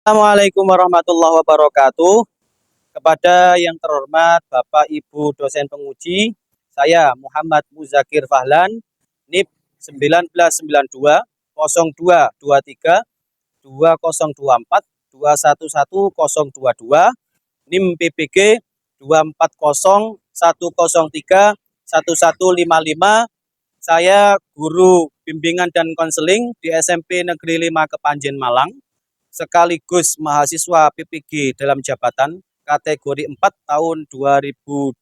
Assalamualaikum warahmatullahi wabarakatuh. Kepada yang terhormat Bapak Ibu dosen penguji, saya Muhammad Muzakir Fahlan, NIP 1992 0223 2024 211022, NIM PPG 240103 1155. Saya guru bimbingan dan konseling di SMP Negeri 5 Kepanjen Malang, sekaligus mahasiswa PPG dalam jabatan kategori 4 tahun 2024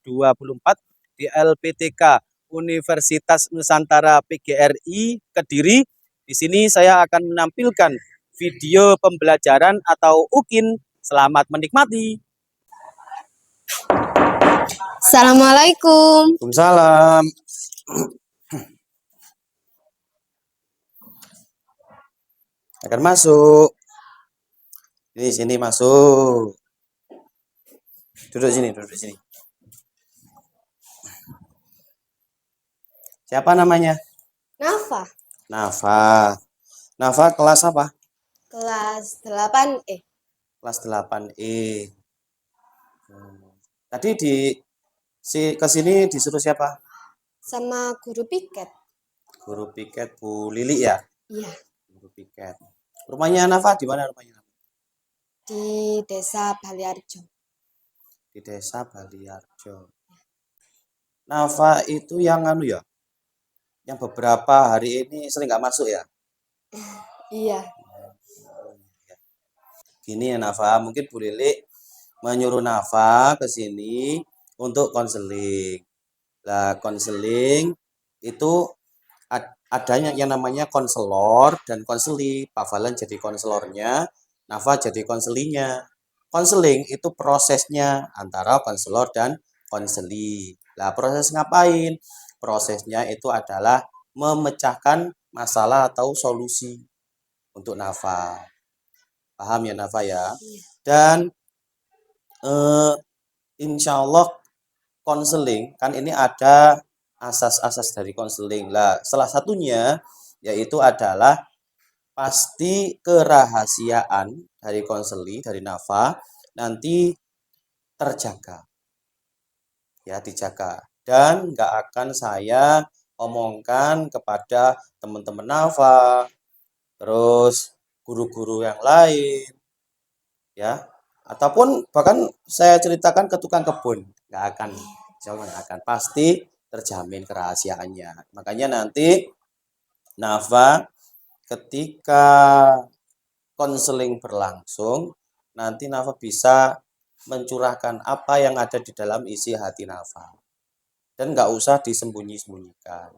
di LPTK Universitas Nusantara PGRI Kediri. Di sini saya akan menampilkan video pembelajaran atau UKIN. Selamat menikmati. Assalamualaikum. Waalaikumsalam. Akan masuk. Di sini masuk. Duduk sini. Siapa namanya? Nafa. Nafa kelas apa? Kelas 8E. Kelas 8E. Tadi ke sini disuruh siapa? Sama guru piket. Guru piket Bu Lili ya? Iya. Guru piket. Rumahnya Nafa di mana rumahnya? Di Desa Baliarjo. Di Desa Baliarjo. Nafa itu yang ya? Yang beberapa hari ini sering nggak masuk ya? Iya. Gini ya Nafa, mungkin Bu Lili menyuruh Nafa ke sini untuk konseling. Nah, konseling itu adanya yang namanya konselor dan konseli. Pak Fahlan jadi konselornya, Nafa jadi konselinya. Konseling itu prosesnya antara konselor dan konseli. Nah, proses ngapain? Prosesnya itu adalah memecahkan masalah atau solusi untuk Nafa. Paham ya Nafa ya? Dan insya Allah konseling kan ini ada asas-asas dari konseling lah. Salah satunya yaitu adalah pasti kerahasiaan dari konseli dari Nafa nanti terjaga, ya dijaga, dan nggak akan saya omongkan kepada teman-teman Nafa, terus guru-guru yang lain, ya, ataupun bahkan saya ceritakan ke tukang kebun, nggak akan, nggak akan, pasti terjamin kerahasiaannya. Makanya nanti Nafa ketika konseling berlangsung, nanti Nafa bisa mencurahkan apa yang ada di dalam isi hati Nafa, dan nggak usah disembunyi-sembunyikan,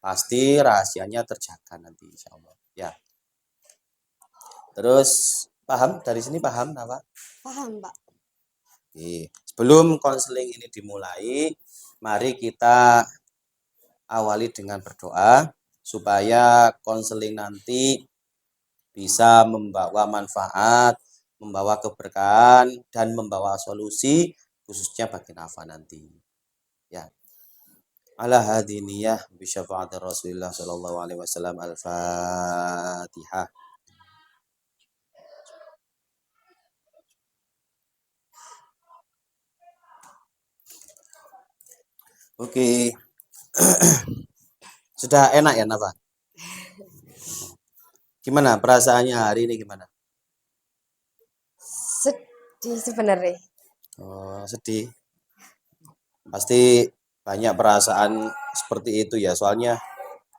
pasti rahasianya terjaga nanti insya Allah ya. Terus paham dari sini, paham Nafa? Paham, Pak. Oke. Sebelum konseling ini dimulai, mari kita awali dengan berdoa supaya konseling nanti bisa membawa manfaat, membawa keberkahan, dan membawa solusi khususnya bagi Nafa nanti. Ya. Ala hadiniyah bi syafaati Rasulillah sallallahu alaihi wasallam. Al-Fatihah. Oke. Sudah enak ya Nafa? Gimana perasaannya hari ini, gimana? Sedih sebenarnya. Oh, sedih. Pasti banyak perasaan seperti itu ya. Soalnya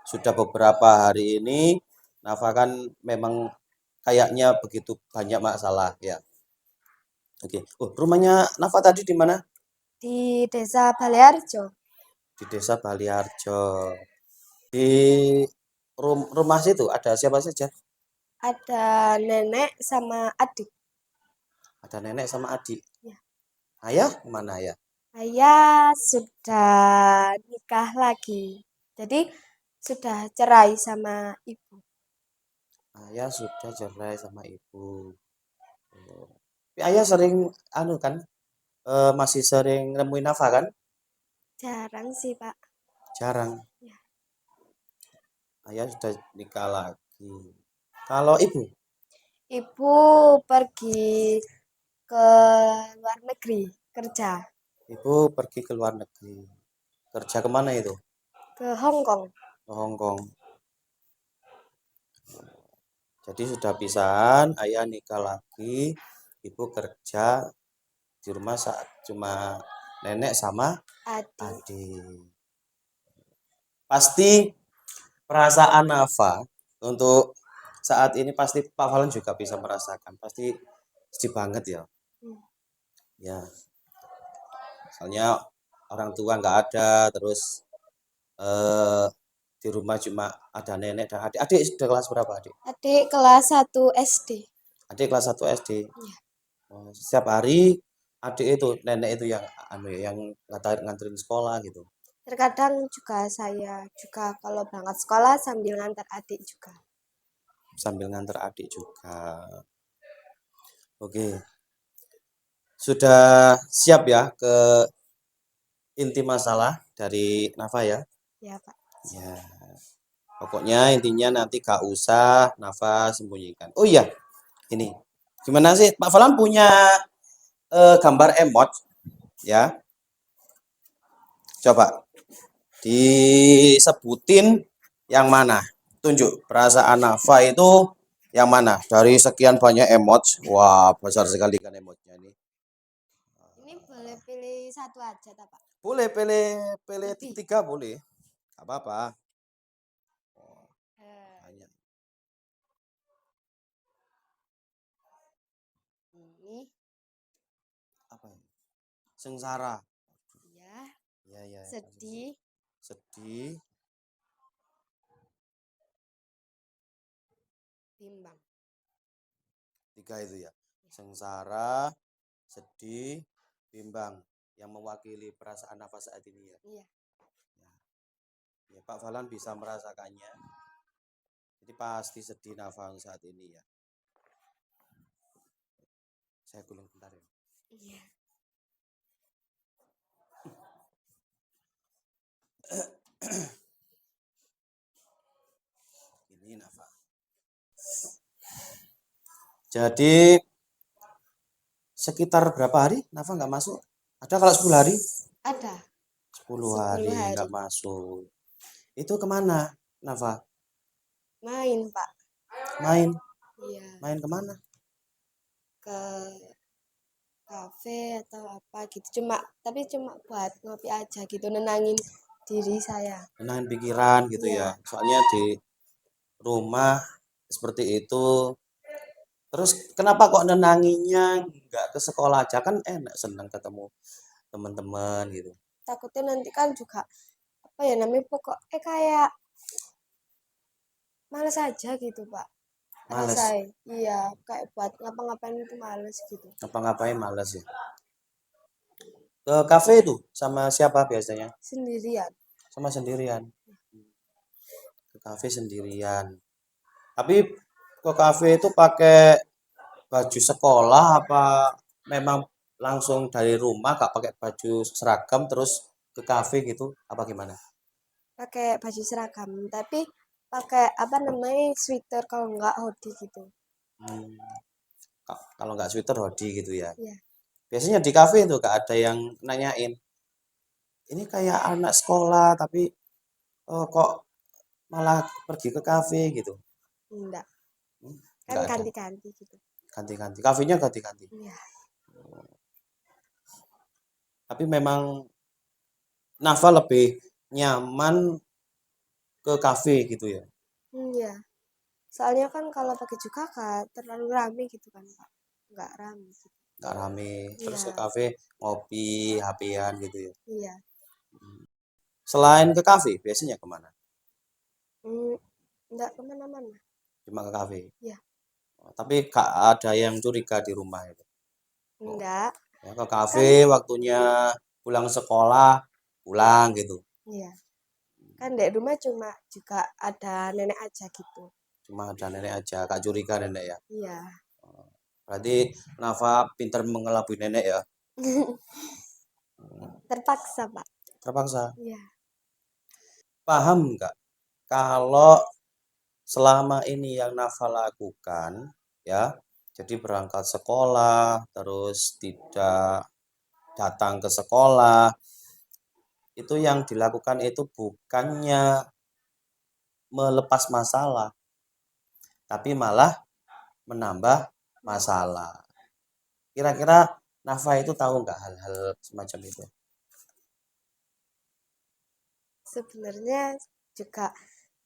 sudah beberapa hari ini Nafa kan memang kayaknya begitu banyak masalah ya. Oke. Oh, rumahnya Nafa tadi di mana? Di Desa Baliarjo. Di Desa Baliarjo. Di rumah situ ada siapa saja? Ada nenek sama adik. Ada nenek sama adik. Ya. Ayah mana ya? Ayah sudah nikah lagi. Jadi sudah cerai sama ibu. Ayah sudah cerai sama ibu. Ayah sering kan masih sering nemuin Nafa kan? Jarang sih, Pak. Jarang. Ya. Ayah sudah nikah lagi. Kalau ibu? Ibu pergi ke luar negeri kerja Ibu pergi ke luar negeri. Kerja kemana itu? ke Hong Kong. Ke Hong Kong. Jadi sudah pisahan, ayah nikah lagi, ibu kerja di rumah saat cuma nenek sama Adik. adik. Pasti perasaan Nafa untuk saat ini pasti Pak Valen juga bisa merasakan. Pasti sedih banget ya. Hmm. Ya, soalnya orang tua nggak ada, terus eh, di rumah cuma ada nenek dan adik. Adik sudah kelas berapa adik? Adik kelas 1 SD. Adik kelas 1 SD. Iya. Oh, setiap hari adik itu nenek itu yang yang nganterin sekolah gitu. Terkadang juga saya juga kalau berangkat sekolah sambil ngantar adik juga. Sambil nganter adik juga. Oke, sudah siap ya ke inti masalah dari Nafa ya? Ya, Pak. Ya, pokoknya intinya nanti gak usah Nafa sembunyikan. Oh iya, ini gimana sih Pak Falan punya gambar emot ya? Coba disebutin yang mana? Tunjuk perasaan Nafa itu yang mana? Dari sekian banyak emot, wah besar sekali kan emotnya ini. Ini boleh pilih satu aja, tak, Pak? Boleh pilih pilih Lebih. 3 boleh, gak apa-apa. Eh, Banyak. ini Apa ya? Sengsara. ya, Ya ya. sedih, Sedih. bimbang. 3 itu ya. Sengsara, sedih, bimbang yang mewakili perasaan nafas saat ini ya. Iya. Ya, ya Pak Falan bisa merasakannya. Jadi pasti sedih nafas saat ini ya. Saya gulung bentar ya. Iya. Ini nafas. Jadi sekitar berapa hari Nafa nggak masuk? Ada kalau 10 hari? Ada 10 10 hari hari. nggak masuk. Itu kemana Nafa? Main, Pak. Main? Iya. Main kemana? Ke kafe atau apa gitu. Tapi cuma buat ngopi aja gitu, nenangin diri saya. Nenangin pikiran gitu Iya. ya. Soalnya di rumah seperti itu. Terus kenapa kok nenanginya nggak ke sekolah aja kan enak senang ketemu teman-teman gitu. Takutnya nanti kan juga apa ya namanya kayak males aja gitu, Pak. Males. Rasanya. Iya, kayak buat ngapa-ngapain itu males gitu. Ngapa-ngapain males ya. Ke kafe itu sama siapa biasanya? Sendirian. Sama sendirian. Ke kafe sendirian. Tapi ke kafe itu pakai baju sekolah apa memang langsung dari rumah gak pakai baju seragam terus ke kafe gitu apa gimana? Pakai baju seragam, tapi pakai apa namanya sweater kalau enggak hoodie gitu. Hmm, kalau nggak sweater hoodie gitu ya. Iya. Biasanya di kafe itu gak ada yang nanyain, ini kayak anak sekolah tapi kok malah pergi ke kafe gitu. Enggak. Kan Nggak ada. ganti-ganti gitu. Ganti-ganti. Kafenya ganti-ganti. Iya. Tapi memang Nafa lebih nyaman ke kafe gitu ya. Iya. Soalnya kan kalau pakai juga kan terlalu rame gitu kan, Pak. Enggak rame gitu. Nggak rame. Terus ke Iya. kafe ngopi, HP-an gitu ya. Iya. Selain ke kafe, biasanya kemana? Hmm, enggak kemana-mana. Cuma ke kafe. Iya. Tapi gak ada yang curiga di rumah itu. Enggak. Ya, ke Kan kafe waktunya pulang sekolah, pulang gitu. iya. Kan di rumah cuma juga ada nenek aja gitu. Cuma ada nenek aja, gak curiga nenek ya. Iya. Berarti Nafa pintar mengelabui nenek ya. Terpaksa, Pak. Terpaksa. Iya. Paham nggak? Kalau selama ini yang Nafa lakukan, ya. Jadi berangkat sekolah, terus tidak datang ke sekolah, itu yang dilakukan itu bukannya melepas masalah, tapi malah menambah masalah. Kira-kira Nafa itu tahu nggak hal-hal semacam itu? Sebenarnya juga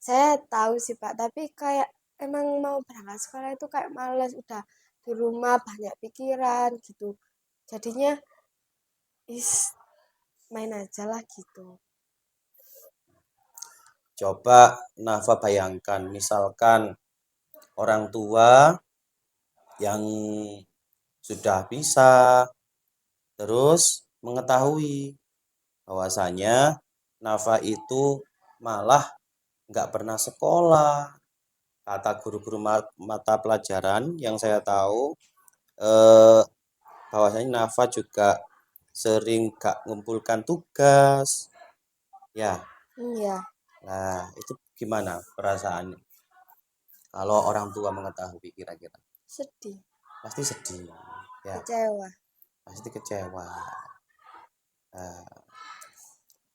saya tahu sih Pak, tapi kayak emang mau berangkat sekolah itu kayak males, udah di rumah banyak pikiran gitu. Jadinya is main aja lah gitu. Coba Nafa bayangkan, misalkan orang tua yang sudah bisa, terus mengetahui bahwasanya Nafa itu malah nggak pernah sekolah. Kata guru-guru mata pelajaran yang saya tahu, eh, bahwasanya Nafa juga sering gak ngumpulkan tugas. Ya, Iya, nah itu gimana perasaan kalau orang tua mengetahui kira-kira? sedih, Pasti sedih, ya, kecewa. pasti kecewa. Nah,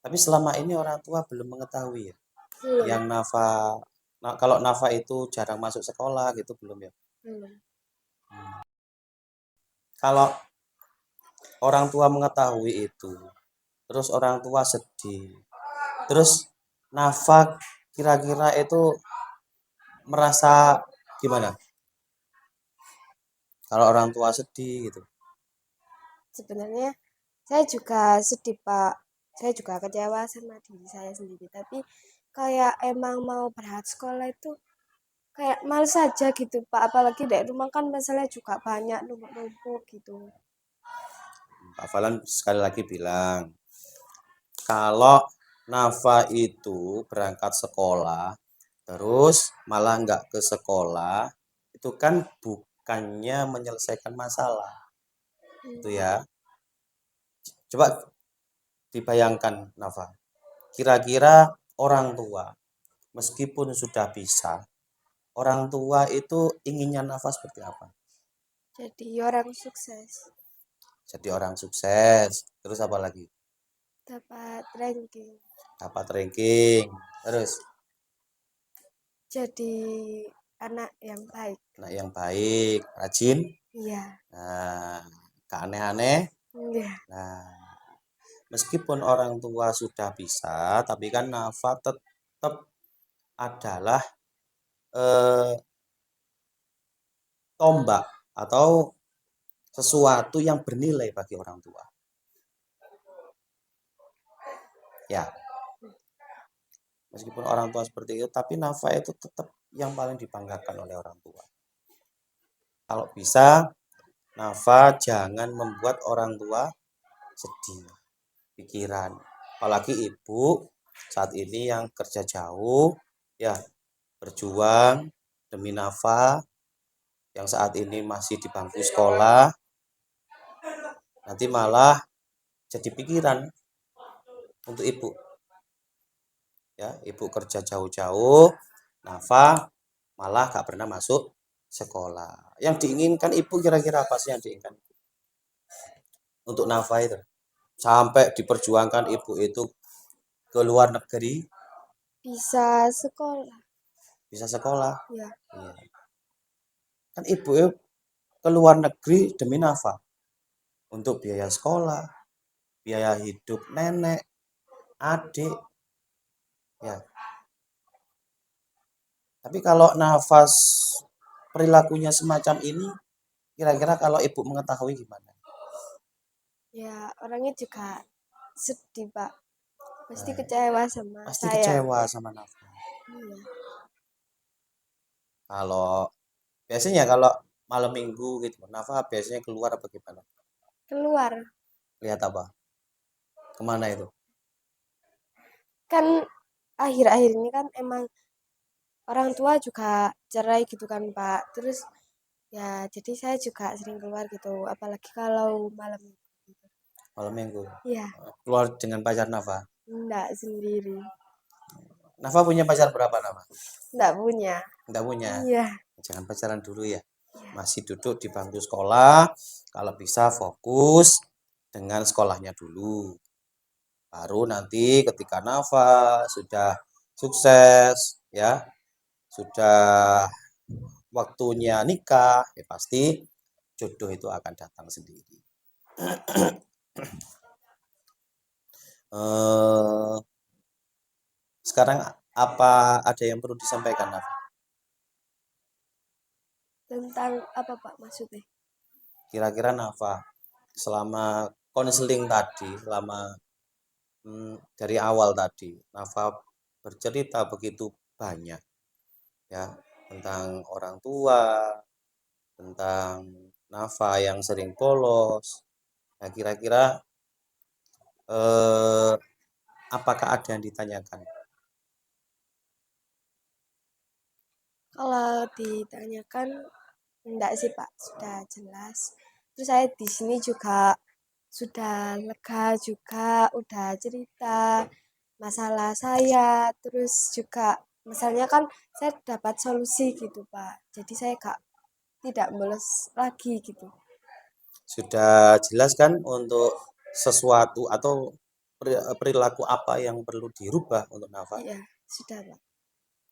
tapi selama ini orang tua belum mengetahui ya. Belum, Yang Nafa, nah, kalau Nafa itu jarang masuk sekolah gitu belum ya. belum. Kalau orang tua mengetahui itu, terus orang tua sedih, terus Nafa kira-kira itu merasa gimana? Kalau orang tua sedih gitu. Sebenarnya saya juga sedih Pak. Saya juga kecewa sama diri saya sendiri. Tapi kayak emang mau berangkat sekolah itu kayak males aja gitu Pak. Apalagi dari rumah kan masalahnya juga banyak numpuk-numpuk gitu. Pak Falan sekali lagi bilang, kalau Nafa itu berangkat sekolah, terus malah nggak ke sekolah, itu kan bukannya menyelesaikan masalah, itu Hmm, ya. Coba dibayangkan, Nafa. Kira-kira orang tua, meskipun sudah bisa, orang tua itu inginnya Nafa seperti apa? jadi orang sukses. Jadi orang sukses, terus apa lagi? Dapat ranking. Dapat ranking, terus Jadi anak yang baik. anak yang baik, rajin, Iya. nah, gak aneh-aneh. Iya. Nah, meskipun orang tua sudah bisa, tapi kan Nafa tetap adalah eh, tombak atau sesuatu yang bernilai bagi orang tua. Ya, meskipun orang tua seperti itu, tapi Nafa itu tetap yang paling dibanggakan oleh orang tua. Kalau bisa, Nafa jangan membuat orang tua sedih, pikiran. Apalagi ibu saat ini yang kerja jauh, ya berjuang demi Nafa yang saat ini masih di bangku sekolah, nanti malah jadi pikiran untuk ibu. Ya, ibu kerja jauh-jauh, Nafa malah gak pernah masuk sekolah. Yang diinginkan ibu kira-kira apa sih yang diinginkan untuk Nafa itu? Sampai diperjuangkan ibu itu ke luar negeri, Bisa sekolah. bisa sekolah. Ya. Iya. Kan ibu itu ke luar negeri demi Nafa untuk biaya sekolah, biaya hidup nenek, adik, ya. Tapi kalau nafas perilakunya semacam ini, kira-kira kalau ibu mengetahui gimana? Ya, orangnya juga sedih, Pak. Pasti Nah, kecewa sama pasti saya. kecewa sama Nafa. Iya. Kalau biasanya kalau malam minggu gitu, Nafa biasanya keluar apa gimana? Keluar. Lihat apa? Kemana itu? Kan akhir-akhir ini kan emang orang tua juga cerai gitu kan, Pak. Terus ya jadi saya juga sering keluar gitu, apalagi kalau malam gitu. Malam minggu. Iya, Keluar dengan pacar Nafa. enggak sendiri. Nafa punya pacar berapa Nafa? Enggak punya. Enggak punya. Iya, Jangan pacaran dulu ya. Masih duduk di bangku sekolah, kalau bisa fokus dengan sekolahnya dulu. Baru nanti ketika Nafa sudah sukses, ya, sudah waktunya nikah, ya pasti jodoh itu akan datang sendiri. Sekarang apa ada yang perlu disampaikan, Nafa? Tentang apa Pak maksudnya? Kira-kira Nafa selama konseling tadi, selama dari awal tadi, Nafa bercerita begitu banyak ya tentang orang tua, tentang Nafa yang sering bolos. Nah, kira-kira apakah ada yang ditanyakan? Kalau ditanyakan enggak sih Pak, sudah jelas. Terus saya di sini juga sudah lega juga, udah cerita masalah saya, terus juga misalnya kan saya dapat solusi gitu Pak. Jadi saya tidak bolos lagi gitu. Sudah jelas kan untuk sesuatu atau perilaku apa yang perlu dirubah untuk Nafa? Iya, sudah Pak.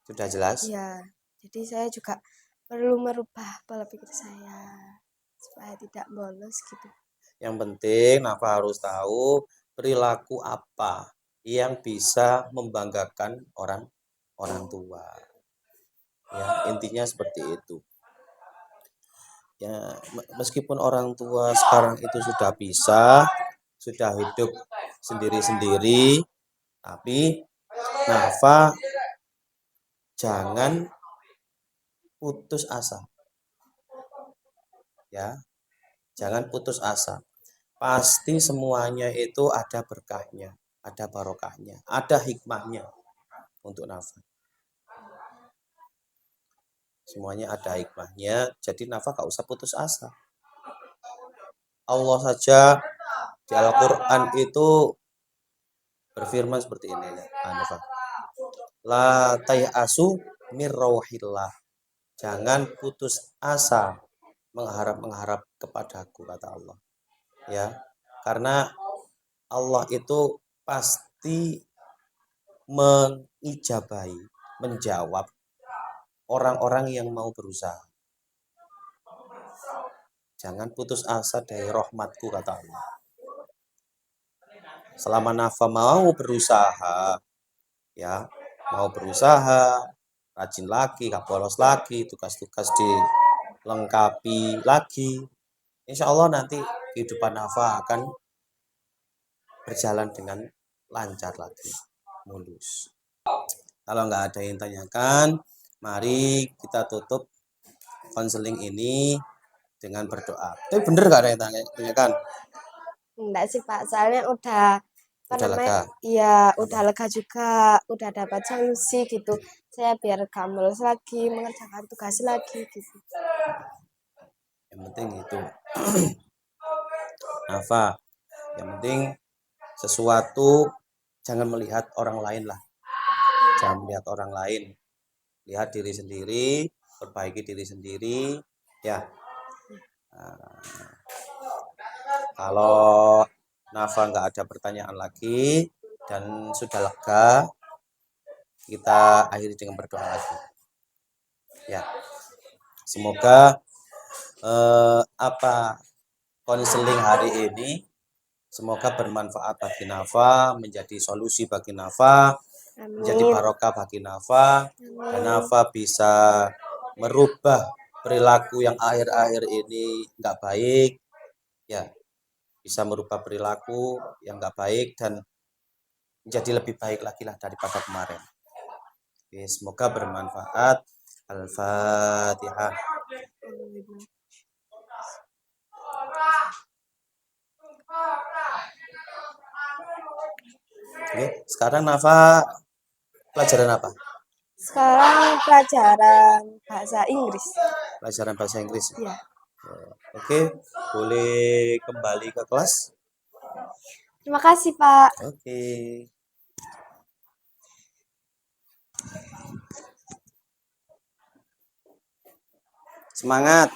Sudah jelas? Iya, jadi saya juga perlu merubah pola pikir saya supaya tidak bolos gitu. Yang penting Nafa harus tahu perilaku apa yang bisa membanggakan orang orang tua. Ya, intinya seperti itu. Ya, meskipun orang tua sekarang itu sudah bisa, sudah hidup sendiri-sendiri, tapi Nafa jangan putus asa. Ya, jangan putus asa. Pasti semuanya itu ada berkahnya, ada barokahnya, ada hikmahnya untuk Nafa. Semuanya ada hikmahnya, jadi Nafa gak usah putus asa. Allah saja di Al-Quran itu berfirman seperti ini, Nafa. La tayasu mir rauhillah. Jangan putus asa mengharap kepadaku, kata Allah. Ya, karena Allah itu pasti mengijabahi, menjawab orang-orang yang mau berusaha. Jangan putus asa dari rahmatku, kata Allah. Selama Nafa mau berusaha, ya, mau berusaha, rajin lagi, gak bolos lagi, tugas-tugas dilengkapi lagi, insya Allah nanti kehidupan Nafa akan berjalan dengan lancar lagi, mulus. Kalau nggak ada yang tanyakan, mari kita tutup konseling ini dengan berdoa. Tapi bener nggak ada yang tanyakan? Enggak sih Pak, soalnya udah apa Udah namanya? lega. Iya, udah lega juga, udah dapat solusi gitu. Saya biar gak bolos lagi, mengerjakan tugas lagi gitu. Yang penting itu. Nafa, yang penting sesuatu jangan melihat orang lain lah. Jangan melihat orang lain. Lihat diri sendiri, perbaiki diri sendiri, ya. Nah, kalau Nafa nggak ada pertanyaan lagi dan sudah lega, kita akhiri dengan berdoa lagi. Ya, semoga apa konseling hari ini semoga bermanfaat bagi Nafa, menjadi solusi bagi Nafa, menjadi Amin. barokah bagi Nafa, dan Nafa bisa merubah perilaku yang akhir-akhir ini nggak baik, ya bisa merubah perilaku yang nggak baik dan menjadi lebih baik lagi lah daripada kemarin. Oke, semoga bermanfaat. Al-Fatihah. Oke, sekarang Nafa pelajaran apa? Sekarang pelajaran bahasa Inggris. Pelajaran bahasa Inggris. Iya. Oke, boleh kembali ke kelas? Terima kasih, Pak. Oke. Semangat.